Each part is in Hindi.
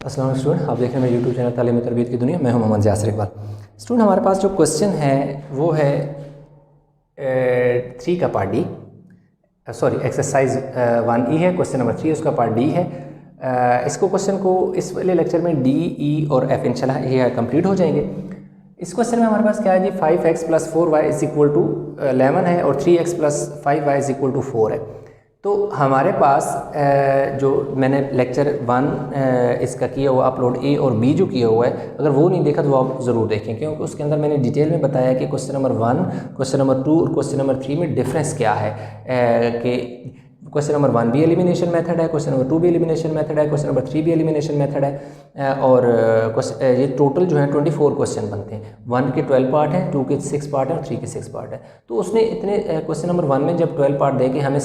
अस्सलाम वालेकुम स्टूडेंट, आप देख रहे हैं मेरे यूट्यूब चैनल तालीम तरबियत की दुनिया। मैं हूं मोहम्मद यासिर इकबाल। स्टूडेंट, हमारे पास जो क्वेश्चन है वो है 3 का part D, sorry exercise 1E है, क्वेश्चन नंबर 3 उसका पार्ट डी है। इसको क्वेश्चन को इस वाले लेक्चर में डी, ई और एफ इंशाल्लाह ये कंप्लीट हो जाएंगे। इस क्वेश्चन में हमारे पास क्या है जी, 5x + 4y = 11 है और 3x + 5y = 4 है। तो हमारे पास जो मैंने लेक्चर 1 इसका किया हुआ अपलोड ए और बी जो किया हुआ है, अगर वो नहीं देखा तो आप ज़रूर देखें, क्योंकि उसके अंदर मैंने डिटेल में बताया कि क्वेश्चन नंबर 1, क्वेश्चन नंबर 2 और क्वेश्चन नंबर 3 में डिफरेंस क्या है। कि क्वेश्चन नंबर 1 भी एलिमिनेशन मेथड है, क्वेश्चन नंबर 2 भी एलिमिनेशन मेथड है, क्वेश्चन नंबर 3 भी एलिमिनेशन मेथड है। और ये टोटल जो है 24 क्वेश्चन बनते हैं। 1 के 12 पार्ट हैं, 2 के 6 पार्ट हैं और 3 के 6 पार्ट है। तो उसने इतने क्वेश्चन नंबर 1 में जब 12 पार्ट दे के हमें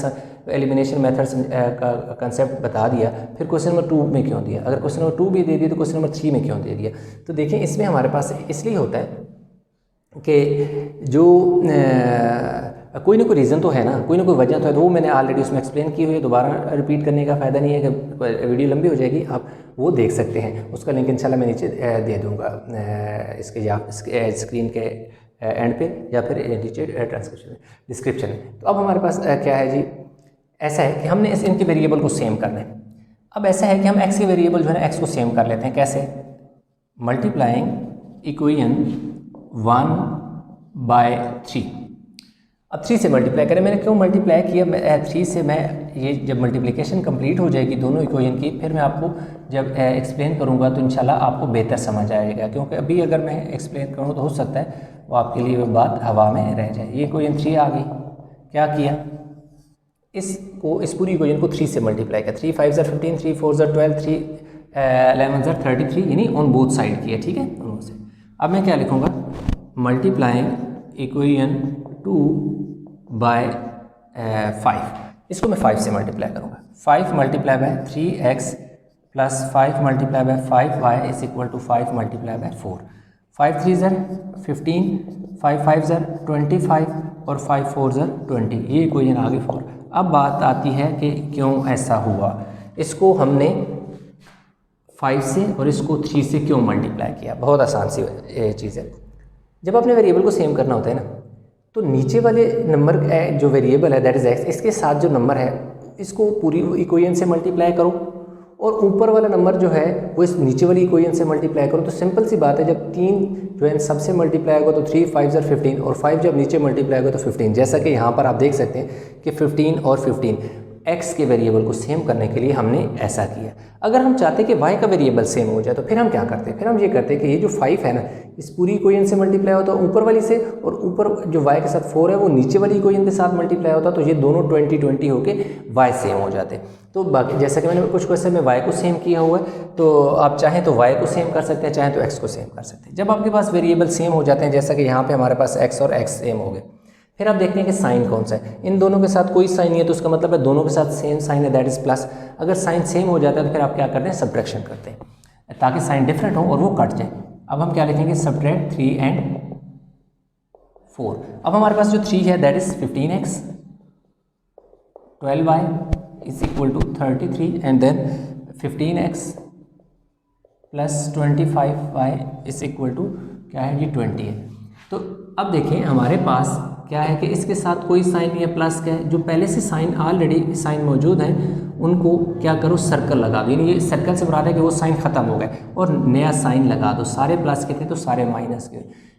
एलिमिनेशन मेथड्स का कंसेप्ट बता दिया, फिर क्वेश्चन नंबर 2 में क्यों दिया? अगर क्वेश्चन नंबर 2 भी दे दिया तो क्वेश्चन नंबर 3 में क्यों दे दिया? तो देखें, इसमें हमारे पास इसलिए होता है कि जो कोई ना कोई रीज़न तो है ना, कोई ना कोई वजह तो है। तो वो मैंने ऑलरेडी उसमें एक्सप्लेन की हुई है, दोबारा रिपीट करने का फ़ायदा नहीं है कि वीडियो लंबी हो जाएगी। आप वो देख सकते हैं, उसका लिंक इंशाल्लाह मैं नीचे दे दूँगा इसके या स्क्रीन के एंड पे या फिर नीचे ट्रांसक्रिप्शन डिस्क्रिप्शन में। तो अब हमारे पास क्या है जी, ऐसा है कि हमने इनके वेरिएबल को सेम करना है। अब ऐसा है कि हम x के वेरिएबल जो है ना x को सेम कर लेते हैं। कैसे? Multiplying equation 1/3। अब 3 से मल्टीप्लाई करें। मैंने क्यों मल्टीप्लाई किया? 3 से मैं ये जब मल्टीप्लिकेशन कंप्लीट हो जाएगी दोनों इक्वेशन की, फिर मैं आपको जब एक्सप्लेन करूँगा तो इंशाल्लाह आपको बेहतर समझ आएगा। क्योंकि अभी अगर मैं एक्सप्लेन करूँ तो हो सकता है वो आपके लिए वो बात हवा में रह जाए। ये इक्वेशन 3 आ गई। क्या किया? इस पूरी इक्वेशन को 3 से मल्टीप्लाई किया। 3 5 * 15, 3 4 * 12, 3 11 * 33, यानी ऑन बोथ साइड किया। ठीक है, दोनों से। अब मैं क्या लिखूँगा? Multiplying equation 2/5। इसको मैं 5 से मल्टीप्लाई करूँगा। 5 × 3x + 5 × 5y = 5 × 4। 5 3 = 15, 5 5 = 25 और 5 4 = 20। ये इक्वेशन आ गई 4। अब बात आती है कि क्यों ऐसा हुआ। इसको हमने 5 से और इसको 3 से क्यों मल्टीप्लाई किया? बहुत आसान सी चीज़ है। जब अपने वेरिएबल को सेम करना होता है ना, तो नीचे वाले नंबर जो वेरिएबल है दैट इज़ x, इसके साथ जो नंबर है इसको पूरी इक्वेशन से मल्टीप्लाई करो और ऊपर वाला नंबर जो है वो इस नीचे वाली इक्वेशन से मल्टीप्लाई करो। तो सिंपल सी बात है, जब 3 जो है सबसे मल्टीप्लाई होगा तो 3 5 = 15 और 5 जब नीचे मल्टीप्लाई होगा तो 15। जैसा कि यहाँ पर आप देख सकते हैं कि 15 और 15 x के वेरिएबल को सेम करने के लिए हमने ऐसा किया। अगर हम चाहते हैं कि y का वेरिएबल सेम हो जाए तो फिर हम क्या करते हैं? फिर हम ये करते हैं कि ये जो 5 है ना, इस पूरी इक्वेशन से मल्टीप्लाई होता है ऊपर वाली से, और ऊपर जो y के साथ 4 है वो नीचे वाली इक्वेशन के साथ मल्टीप्लाई होता है। तो ये दोनों 20 20 होके y सेम हो जाते हैं। तो बाकी जैसा कि मैंने कुछ क्वेश्चन में y को सेम किया हुआ है, तो आप चाहें तो y को सेम कर सकते हैं, चाहें तो x को सेम कर सकते हैं। जब आपके पास वेरिएबल सेम हो जाते हैं, जैसा कि यहाँ पे हमारे पास x और x सेम हो गए, फिर आप देखते हैं कि साइन कौन सा है। इन दोनों के साथ कोई साइन नहीं है तो उसका मतलब है दोनों के साथ सेम साइन है, दैट इज़ प्लस। अगर साइन सेम हो जाता है तो फिर आप क्या करते हैं? सब्ट्रैक्शन करते हैं ताकि साइन डिफरेंट हो और वो कट जाए। अब हम क्या लिखेंगे? Subtract 3 and 4। अब हमारे पास जो 3 है that is 15x, 12y = 33 and then 15x + 25y = क्या है जी? 20 है। तो अब देखें हमारे पास क्या है कि इसके साथ कोई साइन नहीं है, प्लस का है। जो पहले से साइन ऑलरेडी साइन मौजूद है उनको क्या करो? सर्कल लगा दो, यानी ये सर्कल से बता रहा है कि वो साइन ख़त्म हो गए और नया साइन लगा दो। सारे प्लस के थे तो सारे माइनस के।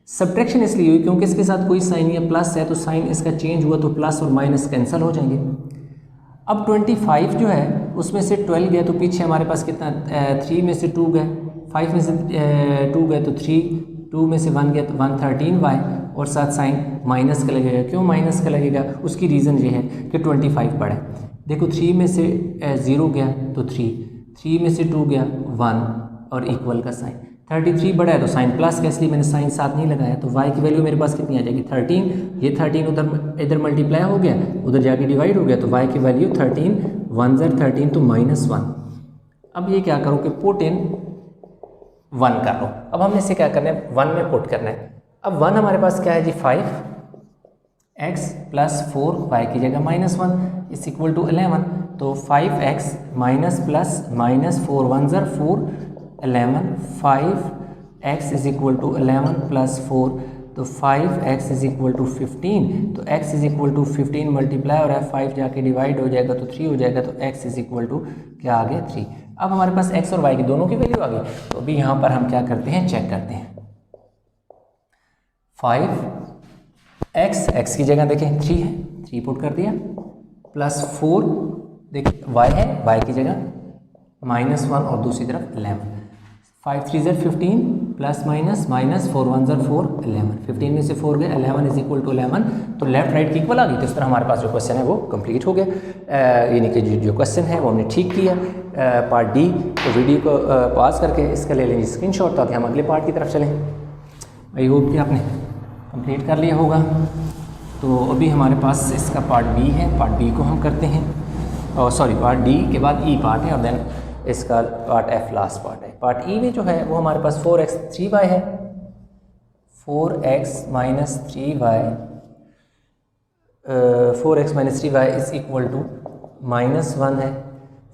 सब्ट्रैक्शन इसलिए हुई क्योंकि इसके साथ कोई साइन नहीं है, प्लस है, तो साइन इसका चेंज हुआ तो प्लस और माइनस कैंसिल हो जाएंगे। अब 25 जो है उसमें से 12 गया तो पीछे हमारे पास कितना? 3 में से 2 गए, 5 में से 2 गए तो 3, 2 में से 1 गया तो 113y और साथ साइन माइनस का लगेगा। क्यों माइनस का लगेगा? उसकी रीज़न ये है कि 25 पड़ा है। देखो 3 में से 0 गया तो 3, 3 में से 2 गया 1 और इक्वल का साइन। 33 बड़ा है तो साइन प्लस का, इसलिए मैंने साइन साथ नहीं लगाया। तो y की वैल्यू मेरे पास कितनी आ जाएगी? 13। ये 13 इधर मल्टीप्लाई हो गया, उधर जाके डिवाइड हो गया, तो y की वैल्यू 13, 1 * 13 तो -1। अब ये क्या करो कि पुट इन 1 कर लो। अब हमने इसे क्या करना है? 1 में पुट करना है। अब 1 हमारे पास क्या है जी? 5x + 4y की जगह -1 = 11। तो 5x - + -4 1 = 4 11, 5x is equal to 11 plus 4, तो 5x इज इक्वल टू 15, तो x is equal to 15 multiply हो रहा है, 5 जाके डिवाइड हो जाएगा तो 3 हो जाएगा, तो x इज इक्वल टू क्या आ गया 3। अब हमारे पास x और y की दोनों की वैल्यू आ गई, तो अभी यहाँ पर हम क्या करते हैं, चेक करते हैं। 5x की जगह देखें 3 है, 3 पुट कर दिया, प्लस 4 देखिए y है, y की जगह -1 और दूसरी तरफ 11, 5 3 ज़र 15 प्लस माइनस 4 1 ज़र 4 11, 15 में से 4 गए, 11 इज इक्वल टू 11, तो लेफ्ट राइट की इक्वल आ गई। तो इस तरह हमारे पास जो क्वेश्चन है वो कंप्लीट हो गया, यानी कि जो क्वेश्चन है वो हमने ठीक किया। पार्ट डी, तो वीडियो को पॉज करके इसका ले लेंगे स्क्रीनशॉट, ताकि हम अगले पार्ट की तरफ चलें। आई होप कि आपने कंप्लीट कर लिया होगा। तो अभी हमारे पास इसका पार्ट बी है, पार्ट बी को हम करते हैं, और सॉरी पार्ट डी के बाद ई पार्ट है, और देन इसका पार्ट एफ लास्ट पार्ट है। पार्ट ई में जो है वो हमारे पास 4x 3y है, 4x minus 3y, 4x minus 3y is equal to -1 है,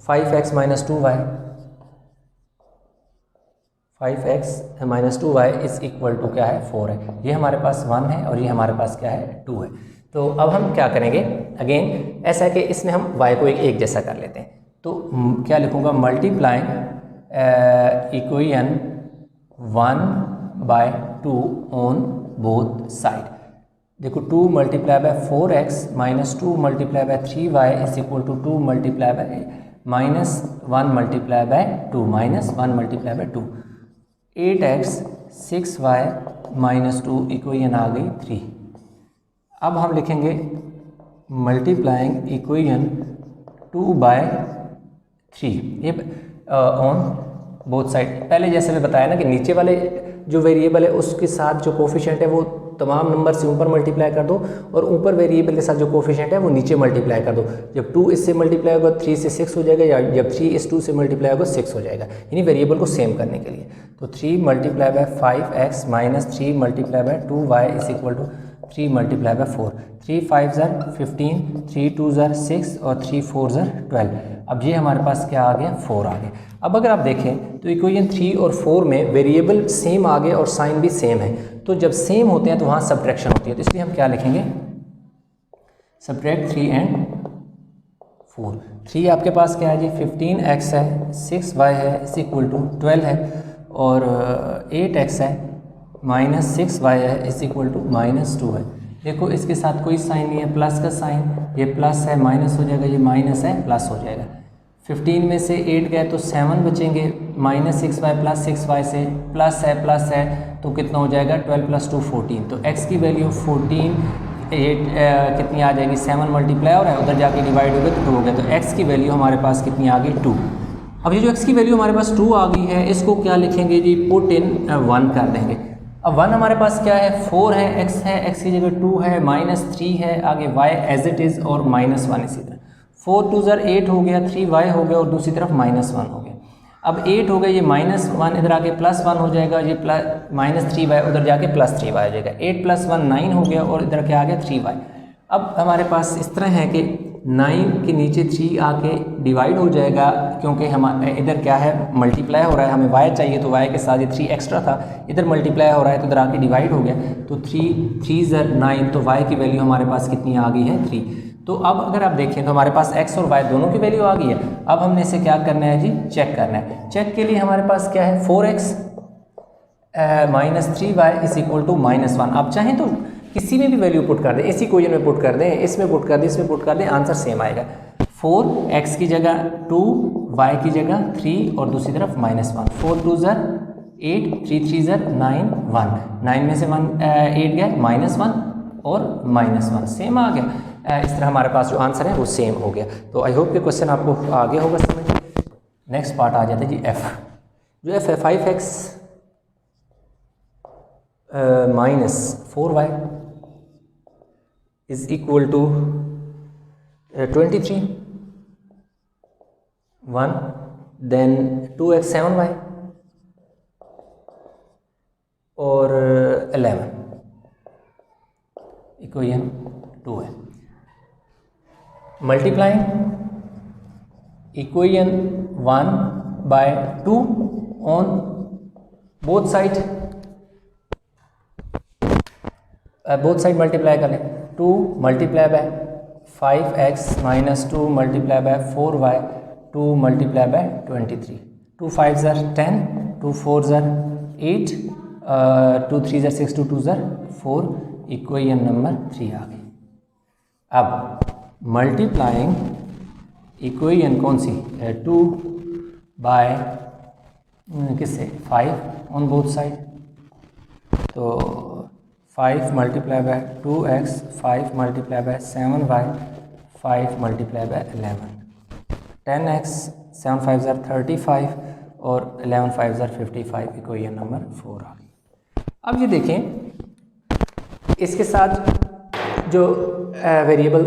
5x minus 2y, 5x minus 2y is equal to क्या है 4 है। ये हमारे पास 1 है और ये हमारे पास क्या है 2 है। तो अब हम क्या करेंगे, अगेन ऐसा है कि इसमें हम y को एक जैसा कर लेते हैं। तो क्या लिखूँगा, multiplying equation 1/2 on both side. देखो 2 multiply by 4x minus 2 multiply by 3y is equal to 2 multiply by -1 multiply by 2, -1 multiply by 2, 8x 6y minus 2 equation आ गई 3। अब हम लिखेंगे मल्टीप्लाइंग इक्वेशन 2/3 ये ऑन बोथ साइड। पहले जैसे मैं बताया ना कि नीचे वाले जो वेरिएबल है उसके साथ जो कोफिशिएंट है वो तमाम नंबर से ऊपर मल्टीप्लाई कर दो, और ऊपर वेरिएबल के साथ जो कोफिशिएंट है वो नीचे मल्टीप्लाई कर दो। जब 2 इससे मल्टीप्लाई होगा 3 से 6 हो जाएगा, या जब 3 इस 2 से मल्टीप्लाई होगा 6 हो जाएगा, यानी वेरिएबल को सेम करने के लिए। तो 3 multiply by 5x minus 3 multiply by 2y is equal to 3 multiply by 4, 3 5 ज़र 15, 3 2 ज़र 6 और 3 4 ज़र 12। अब ये हमारे पास क्या आ गया 4 आ गया। अब अगर आप देखें तो इक्वेशन 3 और 4 में वेरिएबल सेम आ गए और साइन भी सेम है, तो जब सेम होते हैं तो वहाँ सब्ट्रैक्शन होती है, तो इसलिए हम क्या लिखेंगे, सब्ट्रैक्ट 3 एंड 4। 3 आपके पास क्या है जी 15x है, 6y है इज इक्वल टू 12 है, और 8x है माइनस 6y है इज इक्वल टू -2 है। देखो इसके साथ कोई साइन नहीं है, प्लस का साइन, ये प्लस है माइनस हो जाएगा, ये माइनस है प्लस हो जाएगा। 15 में से 8 गए तो 7 बचेंगे, -6y प्लस 6y से प्लस है तो कितना हो जाएगा 12 + 2 14। तो x की वैल्यू 14, 8 कितनी आ जाएगी 7 मल्टीप्लाई हो रहा है, उधर जाके डिवाइड हो गया तो 2 हो गया, तो x की वैल्यू हमारे पास कितनी आ गई 2। अब ये जो x की वैल्यू हमारे पास 2 आ गई है, इसको क्या लिखेंगे जी, पुट इन 1 कर देंगे। अब 1 हमारे पास क्या है 4 है, x की जगह 2 है, -3 है, आगे y एज इट इज़ और -1 इसी तरह। 4 2 ज़र 8 हो गया, 3y हो गया और दूसरी तरफ -1 हो गया। अब 8 हो गया, ये -1 इधर आके +1 हो जाएगा, ये -3y उधर जाके +3y हो जाएगा। 8 + 1 9 हो गया और इधर क्या आ गया 3y। अब हमारे पास इस तरह है कि 9 के नीचे 3 आके डिवाइड हो जाएगा, क्योंकि हम इधर क्या है मल्टीप्लाई हो रहा है, हमें y चाहिए तो y के साथ ये 3 एक्स्ट्रा था, इधर मल्टीप्लाई हो रहा है तो इधर आके डिवाइड हो गया, तो 3 ज़र 9, तो y की वैल्यू हमारे पास कितनी आ गई है 3। तो अब अगर आप देखें तो हमारे पास x और y दोनों की वैल्यू आ गई है। अब हमने इसे क्या करना है जी, चेक करना है। चेक के लिए हमारे पास क्या है 4x minus 3y is equal to -1। आप चाहें तो किसी में भी वैल्यू पुट कर दें, इसी इक्वेशन में पुट कर दें, इसमें पुट कर दें, इसमें पुट कर दें, आंसर सेम आएगा। 4x की जगह 2, y की जगह 3 और दूसरी तरफ -1। 4 2 ज़र 8, 3 3 ज़र 9 1, 9 में से 8 गया -1 और -1 सेम आ गया। इस तरह हमारे पास जो आंसर है वो सेम हो गया। तो आई होप कि क्वेश्चन आपको आगे होगा समझ। नेक्स्ट पार्ट आ जाता है जी f। जो f है 5x minus 4y is equal to 23 1, then 2x 7y और 11 इक्वेशन 2 है। Multiplying equation 1/2 on both side multiply कर लें। 2 multiply by 5x minus 2 multiply by 4y 2 multiply by 23। 2 5 ज़र 10, 2 4 ज़र 8, 2 3 ज़र 6, 2 2 ज़र 4, इक्वेशन नंबर 3 आ गई। अब मल्टीप्लाइंग इक्वेशन कौन सी, 2 बाय किससे 5 ऑन बोथ साइड, तो 5 multiply by 2x, 5 multiply by 7y, 5 multiply by 11, 10x 7 5 ज़र 35 और 11 5 ज़र 55, इक्वेशन नंबर 4 आ गई। अब ये देखें इसके साथ जो वेरिएबल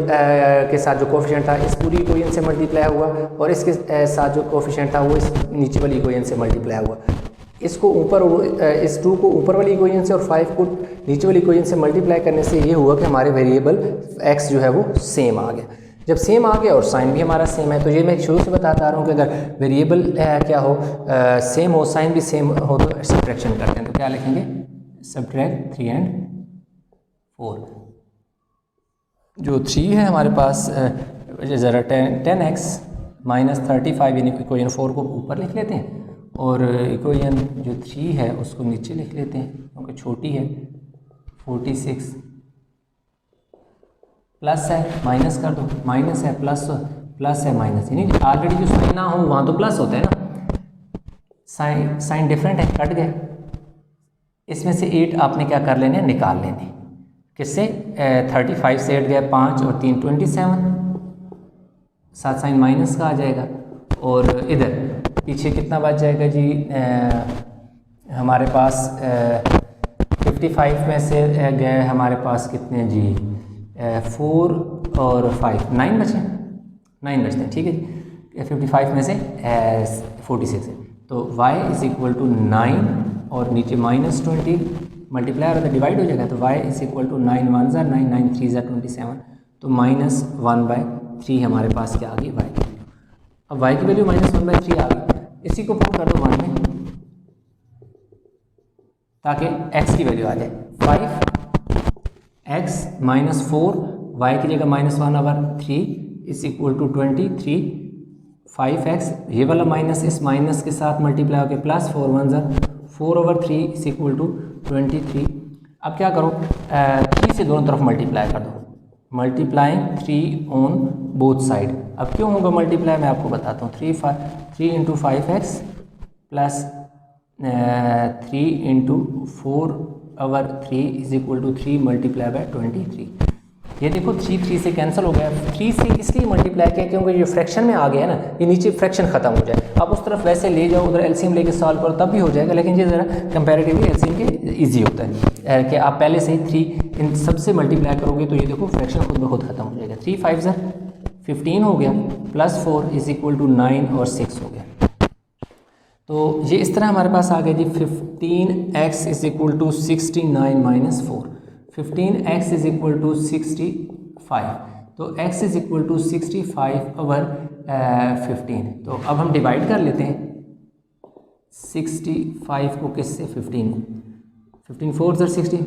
के साथ जो कोफिशिएंट था इस पूरी इक्वेशन से मल्टीप्लाई हुआ और इसके साथ जो कोफिशिएंट था वो इस नीचे वाली इक्वेशन से मल्टीप्लाई हुआ। इसको ऊपर इस 2 को ऊपर वाली इक्वेशन से और 5 को नीचे वाली इक्वेशन से मल्टीप्लाई करने से ये हुआ कि हमारे वेरिएबल x जो है वो सेम आ गया। जब सेम आ गया और साइन भी हमारा सेम है, तो ये मैं शुरू से बताता आ रहा हूँ कि अगर वेरिएबल क्या हो सेम हो, साइन भी सेम हो, तो सब्ट्रैक्शन करते हैं। तो क्या लिखेंगे, सब्ट्रैक्ट 3 and 4। जो 3 है हमारे पास ज़रा 10x माइनस 35 यानी इक्वेशन 4 को ऊपर लिख लेते हैं और इक्वेशन जो 3 है उसको नीचे लिख लेते हैं क्योंकि छोटी है। 46 प्लस है माइनस कर दो, माइनस है प्लस है माइनस, यानी ऑलरेडी जो साइन ना हो वहाँ तो प्लस होता है ना, साइन डिफरेंट है, कट गए। इसमें से 8 आपने क्या कर लेने, निकाल लेने। किससे, 35 से 8 गया 5 और 3 27, साथ साइन माइनस का आ जाएगा और इधर पीछे कितना बच जाएगा जी, हमारे पास 55 में से गए हमारे पास कितने जी, 4 और 5 9 बचे, 9 बचते हैं, ठीक है जी। 55 में से 46 है, तो y इज इक्वल टू 9 और नीचे माइनस 20 मल्टीप्लाई और डिवाइड हो जाएगा, तो y इज इक्वल टू 9 1 ज़ा 9, 9 3 ज़ा 27, तो -1/3 हमारे पास क्या आ गई, y की वैल्यू। अब y की वैल्यू -1/3 आ गई, इसी को पुट कर दो 1 में ताकि x की वैल्यू आ जाए। 5x माइनस 4 y की जगह -1/3 इज इक्वल टू 23। 5x ये वाला माइनस इस माइनस के साथ मल्टीप्लाई होकर प्लस 4 1 ज़ा 4/3 इज इक्वल टू 23। अब क्या करो, 3 से दोनों तरफ मल्टीप्लाई कर दो, मल्टीप्लाइंग 3 ऑन बोथ साइड। अब क्यों होगा मल्टीप्लाई, मैं आपको बताता हूँ। 3 into 5x plus 3 into 4/3 is equal to 3 multiply by 23। ये देखो 3 से कैंसिल हो गया। 3 से इसलिए मल्टीप्लाई किया क्योंकि ये फ्रैक्शन में आ गया ना, ये नीचे फ्रैक्शन खत्म हो जाए। आप उस तरफ वैसे ले जाओ, उधर एलसीएम लेके सॉल्व करो तब भी हो जाएगा, लेकिन ये ज़रा कंपैरेटिवली एलसीएम के इजी होता है कि आप पहले से ही 3 इन सबसे मल्टीप्लाई करोगे तो ये देखो फ्रैक्शन खुद ब खुद खत्म हो जाएगा। 3 5 ज़ा 15 हो गया, प्लस 4 इज इक्वल टू 9 और 6 हो गया। तो ये इस तरह हमारे पास आ गया जी 15x is equal to 69 minus 4। 15x is equal to 65, तो x इज इक्वल टू 65/15। तो अब हम डिवाइड कर लेते हैं 65 को किससे, 15 4 ज़र 60,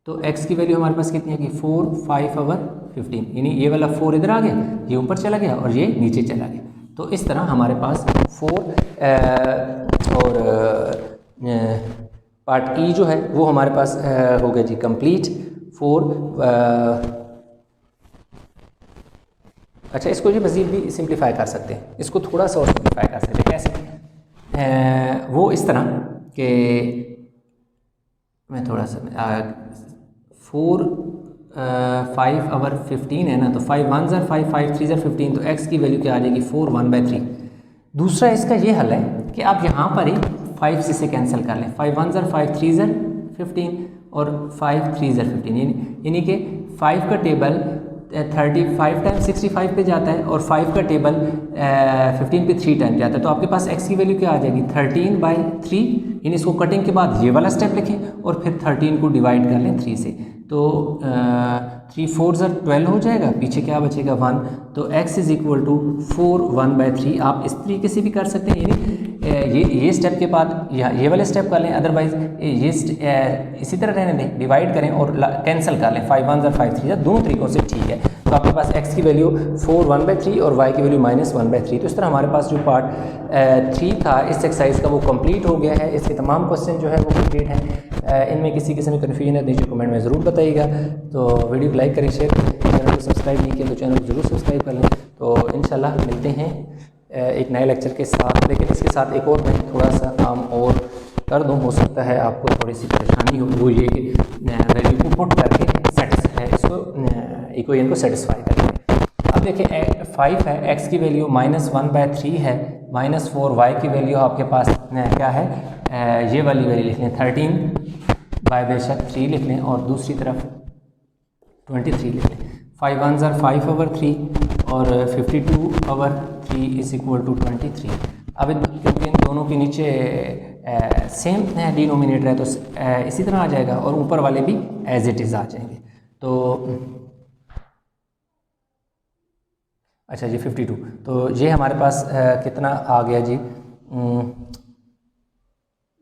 तो x की वैल्यू हमारे पास कितनी है कि 4 5/15, यानी ये वाला 4 इधर आ गया, ये ऊपर चला गया और ये नीचे चला गया। तो इस तरह हमारे पास 4 और पार्ट ई जो है वो हमारे पास हो गया जी कंप्लीट। 4 अच्छा, इसको जी मज़ीद भी सिंप्लीफाई कर सकते हैं, इसको थोड़ा सा और सिंप्लीफाई कर सकते हैं। कैसे, वो इस तरह कि मैं थोड़ा सा 4 5/15 है ना, तो 5 1 ज़र 5 5 3 ज़र 15, तो x की वैल्यू क्या आ जाएगी 4 1/3। दूसरा इसका ये हल है कि आप यहाँ पर ही 5 से इसे कैंसिल कर लें। 5 1 ज़र 5 3 ज़र 15 और 5 3 ज़र 15, यानी कि 5 का टेबल 35 टाइम 65 पे जाता है और 5 का टेबल 15 पे 3 टाइम जाता है। तो आपके पास x की वैल्यू क्या आ जाएगी 13/3, यानी इसको कटिंग के बाद ये वाला स्टेप लिखें और फिर 13 को डिवाइड कर लें 3 से। तो 3 4 ज़र 12 हो जाएगा, पीछे क्या बचेगा 1, तो x इज़ इक्वल टू 4 1/3। आप इस तरीके से भी कर सकते हैं, यानी ये स्टेप के बाद या ये वाले स्टेप कर लें, अदरवाइज ये इसी तरह रहने दें, डिवाइड करें और कैंसिल कर लें, 5 1 ज़र 5 3 ज़र, दोनों तरीक़ों से ठीक है। तो आपके पास x की वैल्यू 4 1/3 और y की वैल्यू -1/3। तो इस तरह हमारे पास जो पार्ट 3 था इस एक्सरसाइज का वो कंप्लीट हो गया है। इसके तमाम क्वेश्चन जो है वो कंप्लीट हैं। इनमें किसी किस्म की कन्फ्यूजन है नीचे कमेंट में ज़रूर बताइएगा। तो वीडियो को लाइक करें, शेयर करें, चैनल को सब्सक्राइब नहीं किया तो चैनल को ज़रूर सब्सक्राइब कर लें। तो इंशाल्लाह मिलते हैं एक नए लेक्चर के साथ, लेकिन इसके साथ एक और मैं थोड़ा सा काम और कर दूँ, हो सकता है आपको थोड़ी सी परेशानी हो, वो ये कि वैल्यू को पुट करके इसको इक्वेशन को सेटिस्फाई करेंगे। अब देखिए 5 है, x की वैल्यू -1/3 है, -4 y की वैल्यू आपके पास क्या है, ये वाली वैल्यू लिख लें 13/3 लिख लें और दूसरी तरफ 23 लिख लें। 5 1 ज़र 5/3 और 52/3 इज़ इक्वल टू 23। अब क्योंकि इन दोनों के नीचे सेम डिनोमिनेटर है तो इसी तरह आ जाएगा और ऊपर वाले भी एज इट इज़ आ जाएंगे। तो अच्छा जी 52, तो ये हमारे पास कितना आ गया जी,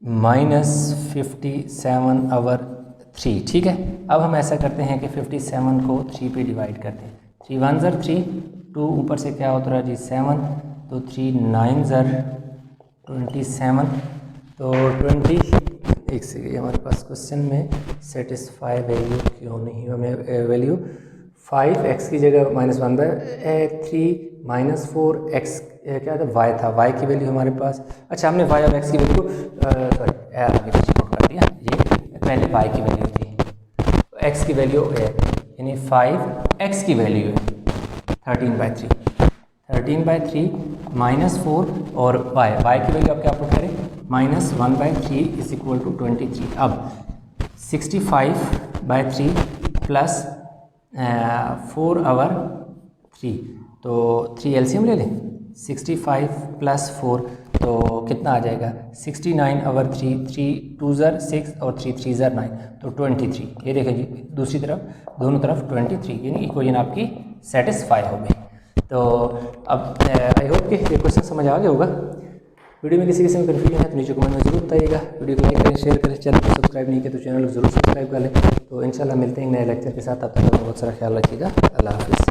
-57/3। ठीक है, अब हम ऐसा करते हैं कि 57 को 3 पे डिवाइड करते हैं। 3 1 ज़र 3, 2 ऊपर से क्या होता है जी 7, तो 3 9 ज़र 27, तो 20। एक सेकेंड, हमारे पास क्वेश्चन में सेटिस्फाई वैल्यू क्यों नहीं, हमें वैल्यू 5x की जगह -1/3 -4 x क्या था, y था, y की वैल्यू हमारे पास, अच्छा हमने y और x की वैल्यू आगे पीछे नोट कर दिया, ये पहले y की वैल्यू थी, तो x की वैल्यू है, यानी 5x की वैल्यू है 13/3 -4 और y की वैल्यू आप क्या पुट करें, -1/3 इज इक्वल टू 23। अब 65/3 प्लस 4/3, तो 3 एलसीएम ले लें, 65 + 4 तो कितना आ जाएगा 69/3, 3 2 ज़र 6 और 3 3 ज़र 9, तो 23। ये देखें जी दूसरी तरफ दोनों तरफ 23, यानी इक्वेशन आपकी सेटिस्फाई हो गई। तो अब आई होप कि ये क्वेश्चन समझ आ गया होगा। वीडियो में किसी किस्म में कन्फ्यूजन है तो नीचे कमेंट में ज़रूर बताइएगा। वीडियो को लाइक करें, शेयर करें, चैनल को सब्सक्राइब नहीं किया तो चैनल को ज़रूर सब्सक्राइब कर लें। तो इंशाल्लाह मिलते हैं नए लेक्चर के साथ, तब तक बहुत सारा ख्याल रखिएगा। अल्लाह हाफ़िज़।